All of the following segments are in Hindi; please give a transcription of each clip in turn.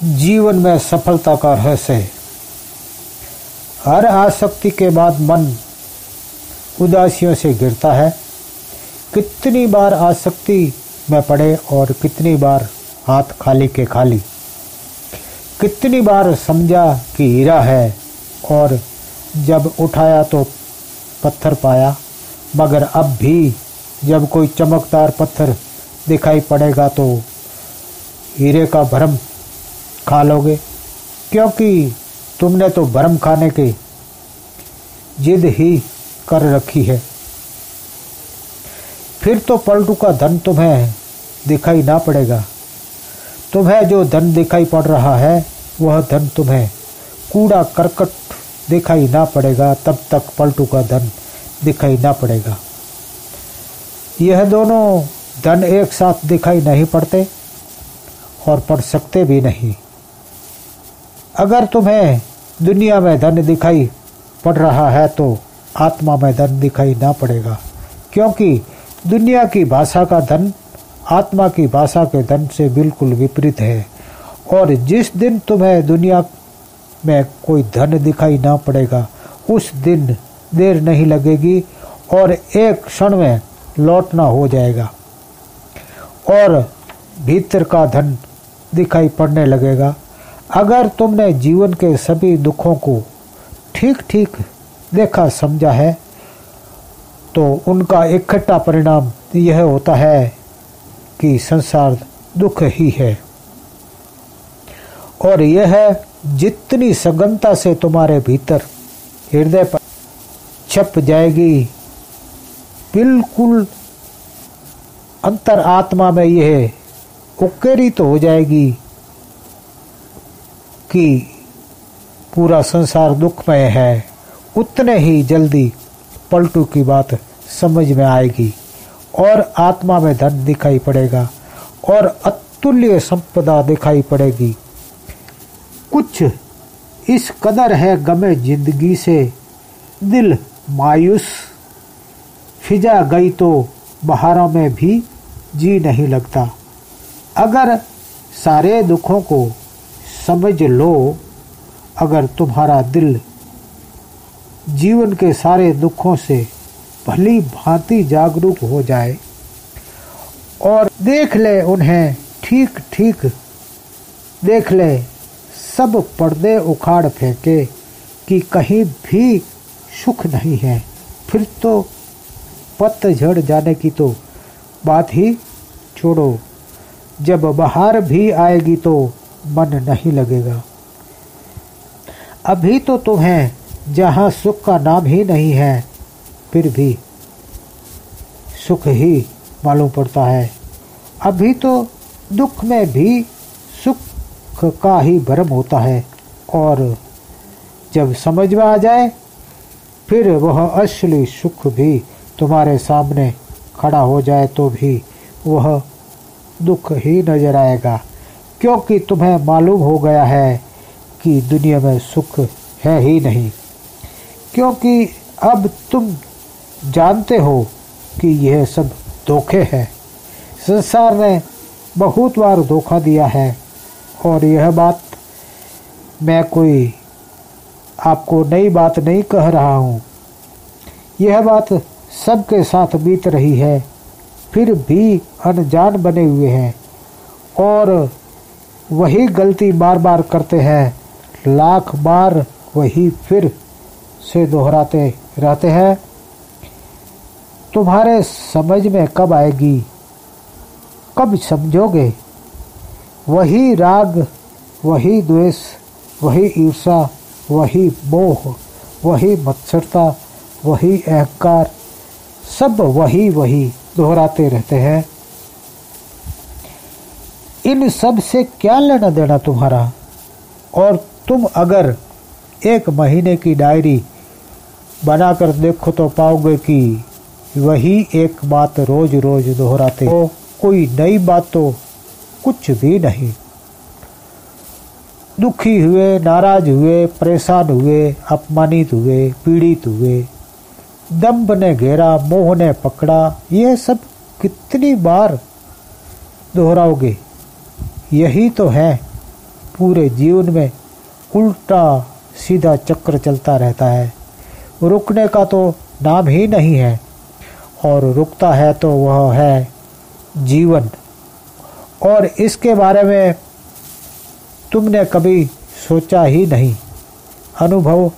जीवन में सफलता का रहस्य है। हर आसक्ति के बाद मन उदासियों से गिरता है। कितनी बार आसक्ति में पड़े और कितनी बार हाथ खाली के खाली। कितनी बार समझा कि हीरा है और जब उठाया तो पत्थर पाया। मगर अब भी जब कोई चमकदार पत्थर दिखाई पड़ेगा तो हीरे का भरम खा लोगे, क्योंकि तुमने तो भरम खाने की जिद ही कर रखी है। फिर तो पलटू का धन तुम्हें दिखाई ना पड़ेगा। तुम्हें जो धन दिखाई पड़ रहा है वह धन तुम्हें कूड़ा करकट दिखाई ना पड़ेगा। तब तक पलटू का धन दिखाई ना पड़ेगा। यह दोनों धन एक साथ दिखाई नहीं पड़ते और पड़ सकते भी नहीं। अगर तुम्हें दुनिया में धन दिखाई पड़ रहा है तो आत्मा में धन दिखाई ना पड़ेगा, क्योंकि दुनिया की भाषा का धन आत्मा की भाषा के धन से बिल्कुल विपरीत है। और जिस दिन तुम्हें दुनिया में कोई धन दिखाई ना पड़ेगा उस दिन देर नहीं लगेगी और एक क्षण में लौटना हो जाएगा और भीतर का धन दिखाई पड़ने लगेगा। अगर तुमने जीवन के सभी दुखों को ठीक ठीक देखा समझा है तो उनका इकट्ठा परिणाम यह होता है कि संसार दुख ही है। और यह जितनी सघनता से तुम्हारे भीतर हृदय पर छप जाएगी, बिल्कुल अंतर आत्मा में यह उकेरी तो हो जाएगी कि पूरा संसार दुखमय है, उतने ही जल्दी पलटू की बात समझ में आएगी और आत्मा में धन दिखाई पड़ेगा और अतुल्य संपदा दिखाई पड़ेगी। कुछ इस कदर है गमे जिंदगी से दिल मायूस, फिजा गई तो बहारों में भी जी नहीं लगता। अगर सारे दुखों को समझ लो, अगर तुम्हारा दिल जीवन के सारे दुखों से भली भांति जागरूक हो जाए और देख ले उन्हें ठीक ठीक देख ले, सब पर्दे उखाड़ फेंके कि कहीं भी सुख नहीं है, फिर तो पतझड़ जाने की तो बात ही छोड़ो। जब बाहर भी आएगी तो मन नहीं लगेगा। अभी तो तुम्हें जहाँ सुख का नाम ही नहीं है फिर भी सुख ही मालूम पड़ता है। अभी तो दुख में भी सुख का ही भ्रम होता है और जब समझ में आ जाए फिर वह असली सुख भी तुम्हारे सामने खड़ा हो जाए तो भी वह दुख ही नजर आएगा, क्योंकि तुम्हें मालूम हो गया है कि दुनिया में सुख है ही नहीं। क्योंकि अब तुम जानते हो कि यह सब धोखे हैं। संसार ने बहुत बार धोखा दिया है और यह बात मैं कोई आपको नई बात नहीं कह रहा हूँ। यह बात सबके साथ बीत रही है, फिर भी अनजान बने हुए हैं और वही गलती बार बार करते हैं, लाख बार वही फिर से दोहराते रहते हैं। तुम्हारे समझ में कब आएगी, कब समझोगे? वही राग, वही द्वेष, वही ईर्षा, वही मोह, वही मत्सरता, वही अहंकार, सब वही वही दोहराते रहते हैं। इन सब से क्या लेना देना तुम्हारा? और तुम अगर एक महीने की डायरी बनाकर देखो तो पाओगे कि वही एक बात रोज रोज दोहराते हो। कोई नई बात तो कुछ भी नहीं। दुखी हुए, नाराज हुए, परेशान हुए, अपमानित हुए, पीड़ित हुए, दंभ ने घेरा, मोह ने पकड़ा, यह सब कितनी बार दोहराओगे? यही तो है पूरे जीवन में उल्टा सीधा चक्र चलता रहता है। रुकने का तो नाम ही नहीं है, और रुकता है तो वह है जीवन। और इसके बारे में तुमने कभी सोचा ही नहीं, अनुभव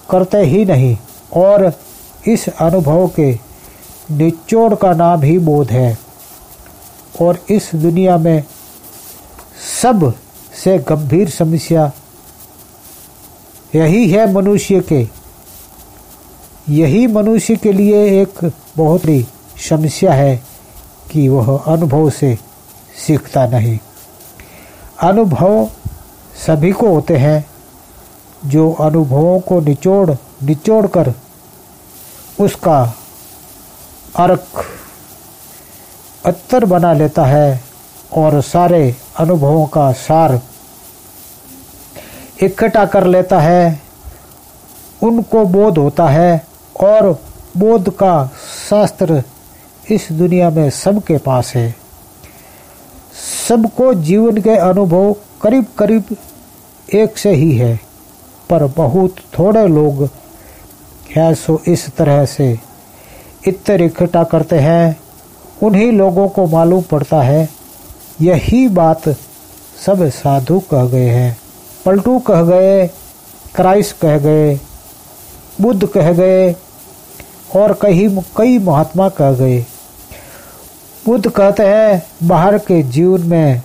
करते ही नहीं, और इस अनुभव के निचोड़ का नाम ही बोध है। और इस दुनिया में सब से गंभीर समस्या यही है यही मनुष्य के लिए एक बहुत बड़ी समस्या है कि वह अनुभव से सीखता नहीं। अनुभव सभी को होते हैं, जो अनुभवों को निचोड़ कर उसका अर्क अत्तर बना लेता है और सारे अनुभवों का सार इकट्ठा कर लेता है, उनको बोध होता है। और बोध का शास्त्र इस दुनिया में सबके पास है। सबको जीवन के अनुभव करीब करीब एक से ही है, पर बहुत थोड़े लोग हैं सो इस तरह से इत्र इकट्ठा करते हैं। उन्हीं लोगों को मालूम पड़ता है। यही बात सब साधु कह गए हैं, पलटू कह गए, क्राइस्ट कह गए, बुद्ध कह गए, और कई महात्मा कह गए। बुद्ध कहते हैं बाहर के जीवन में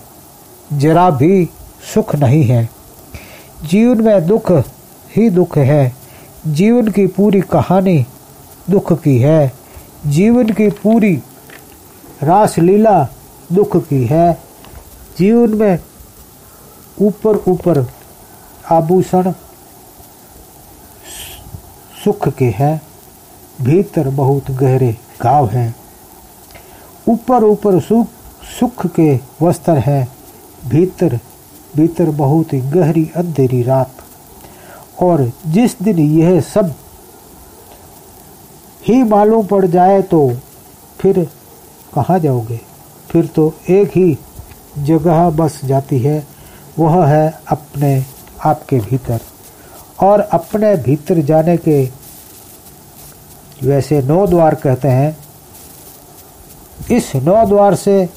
जरा भी सुख नहीं है, जीवन में दुख ही दुख है, जीवन की पूरी कहानी दुख की है, जीवन की पूरी रासलीला दुख की है। जीवन में ऊपर आभूषण सुख के हैं, भीतर बहुत गहरे घाव हैं। ऊपर सुख के वस्त्र हैं, भीतर बहुत ही गहरी अंधेरी रात। और जिस दिन यह सब ही मालूम पड़ जाए तो फिर कहाँ जाओगे? फिर तो एक ही जगह बस जाती है, वह है अपने आपके भीतर। और अपने भीतर जाने के वैसे 9 द्वार कहते हैं। इस 9 द्वार से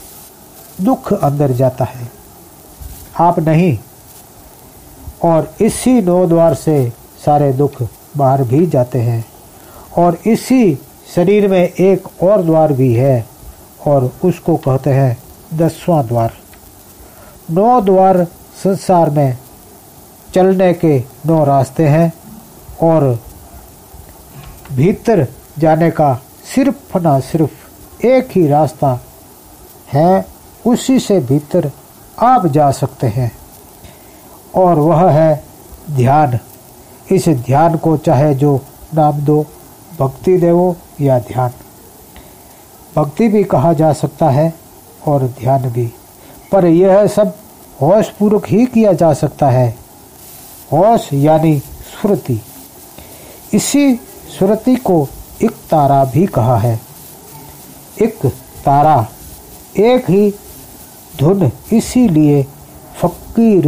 दुख अंदर जाता है, आप नहीं। और इसी 9 द्वार से सारे दुख बाहर भी जाते हैं। और इसी शरीर में एक और द्वार भी है, और उसको कहते हैं 10वां द्वार। 9 द्वार संसार में चलने के 9 रास्ते हैं, और भीतर जाने का सिर्फ ना सिर्फ एक ही रास्ता है, उसी से भीतर आप जा सकते हैं, और वह है ध्यान। इस ध्यान को चाहे जो नाम दो, भक्ति देवो या ध्यान। भक्ति भी कहा जा सकता है और ध्यान भी, पर यह सब होशपूर्वक ही किया जा सकता है। होश यानी स्मृति। इसी स्मृति को एक तारा भी कहा है। एक तारा एक ही धुन, इसीलिए फकीर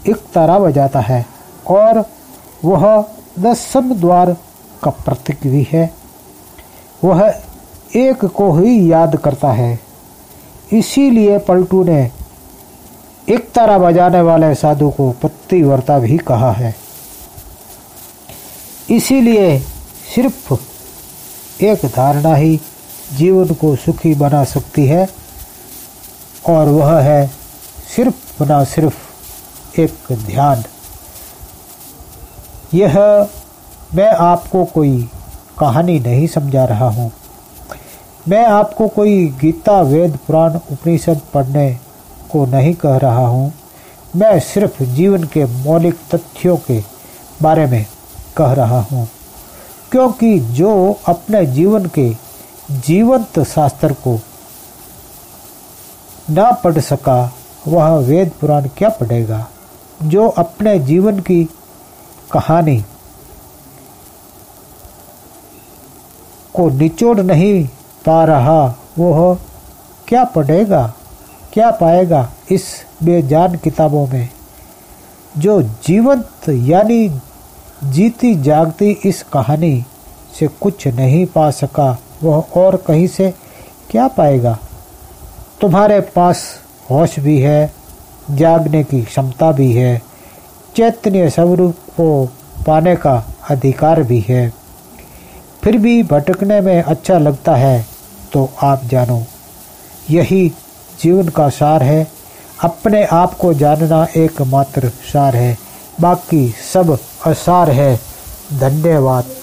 एक तारा बजाता है, और वह 10वें द्वार का प्रतीक भी है। वह एक को ही याद करता है। इसीलिए पलटू ने एक तारा बजाने वाले साधु को पतिव्रता भी कहा है। इसीलिए सिर्फ एक धारणा ही जीवन को सुखी बना सकती है, और वह है सिर्फ ना सिर्फ एक ध्यान। यह मैं आपको कोई कहानी नहीं समझा रहा हूँ। मैं आपको कोई गीता, वेद, पुराण, उपनिषद पढ़ने को नहीं कह रहा हूँ। मैं सिर्फ जीवन के मौलिक तथ्यों के बारे में कह रहा हूँ, क्योंकि जो अपने जीवन के जीवंत शास्त्र को ना पढ़ सका, वह वेद पुराण क्या पढ़ेगा? जो अपने जीवन की कहानी को निचोड़ नहीं पा रहा, वह क्या पढ़ेगा, क्या पाएगा इस बेजान किताबों में? जो जीवंत यानी जीती जागती इस कहानी से कुछ नहीं पा सका वह और कहीं से क्या पाएगा। तुम्हारे पास होश भी है, जागने की क्षमता भी है, चैतन्य स्वरूप को पाने का अधिकार भी है, फिर भी भटकने में अच्छा लगता है। तो आप जानो, यही जीवन का सार है। अपने आप को जानना एकमात्र सार है, बाकी सब असार है। धन्यवाद।